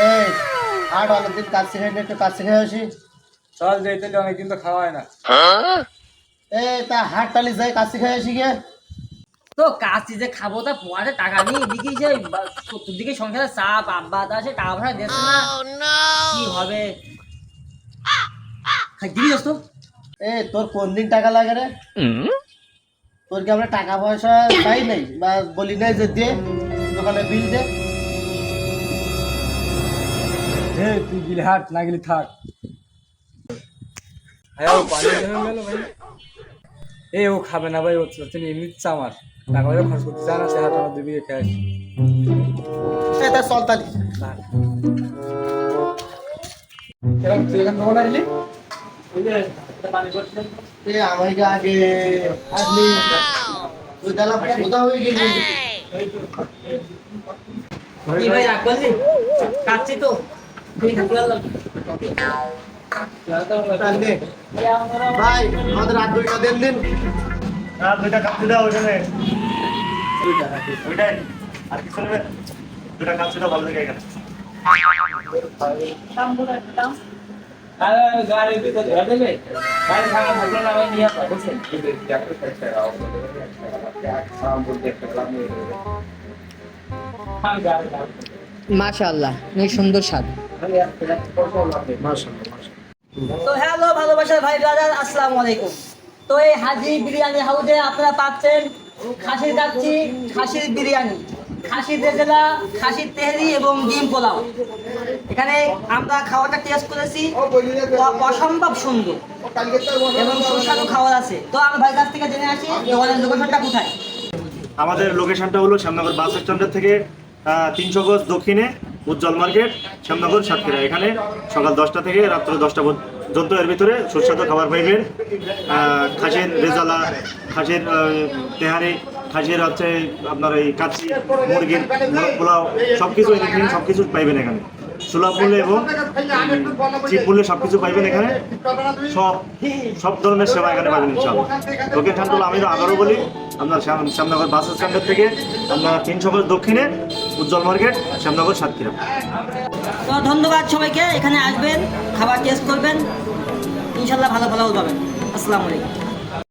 এই আর অনেকদিন কাজ শিখাই একটু কাজ শিখাই আসি। চল যাই তাহলে, অনেকদিন তো খাওয়া হয় না। এই তা হাট টালি যাই কাজ শিখাই আসি গিয়ে। তো কাজটি যে খাবো তা পরে টাকা নেই, এদিকে যে চতুর্দিকে সংসারের চাপ, আব্বা তা সে টাকা পয়সা দিচ্ছে না, কি হবে? দিবি দোস্ত? তোর কোন দিন টাকা লাগে রে? তোর কি আমরা টাকা পয়সা চাই নাই বা বলি নাই যে দে দোকানে বিল দে? তুই গেলে হাট, না গেলে থাক। হ্যাঁ ও পানি হয়ে গেল ভাই। ও খাবে না ভাই, ও এমনি আমার টাকা পয়সা খরচ করতে চায় না, সে হাট আমার দিবি খেয়ে আসি। তা চল তালি। তুই এখান কখন আসলি? আমাকে আগে আসলি তুই তাহলে কোথা হয়ে গেলি? কি ভাই রাগ করলি? কাচ্ছি তো তুই থাকতে পারলাম। ভাই আমাদের রাত 2টা দেন দিন। রাত 2টা কাপড় দাও ওখানে। ওইটাই আর কিছু নেবে? 2টা কাপড় দাও ভালো লাগে এখানে। গাড়ির ভিতরে ধরে দেবে, গাড়ি ভাঙা থাকলো না, আমি নিয়ে বসে মাশাআল্লাহ, অনেক সুন্দর স্বাদ। তো হ্যালো ভালোবাসার ভাই ব্রাদার, আসসালামু আলাইকুম। তো এই হাজি বিরিয়ানি হাউসে আপনারা পাচ্ছেন খাসির কাচ্চি, খাসির বিরিয়ানি, খাসির রেজালা, খাসির তেহরি এবং ডিম পোলাও। এখানে আমরা খাওয়াটা টেস্ট করেছি, অসম্ভব সুন্দর এবং সুস্বাদু খাবার আছে। তো আমি ভাই কাছ থেকে জেনে আসি দোকানের লোকেশনটা কোথায়। আমাদের লোকেশনটা হলো শ্যামনগর বাস স্ট্যান্ডের থেকে 300 গজ দক্ষিণে উজ্জ্বল মার্কেট, শ্যামনগর সাতক্ষীরা। এখানে সকাল 10টা থেকে রাত্র 10টা পর্যন্ত এর ভিতরে সুস্বাদু খাবার পাইবেন। খাসির রেজালা, খাসির তেহারি, খাসির হচ্ছে আপনার এই কাচ্চি, মুরগির পোলাও, সব কিছু এখানে সব কিছু পাইবেন এখানে সুলভ মূল্যে এবং চিপ মূল্যে সব কিছু পাইবেন এখানে। সব ধরনের সেবা এখানে পাবেন ইনশাআল্লাহ। লোকেশনগুলো আমি আবারও বলি, আপনার শ্যামনগর বাস স্ট্যান্ডের থেকে আপনার 300 গজ দক্ষিণে উজ্জ্বল মার্কেট, শ্যামনগর সাতক্ষীরা। তো ধন্যবাদ সবাইকে, এখানে আসবেন, খাবার টেস্ট করবেন, ইনশাল্লাহ ভালো ভালো পাবেন। আসসালামু আলাইকুম।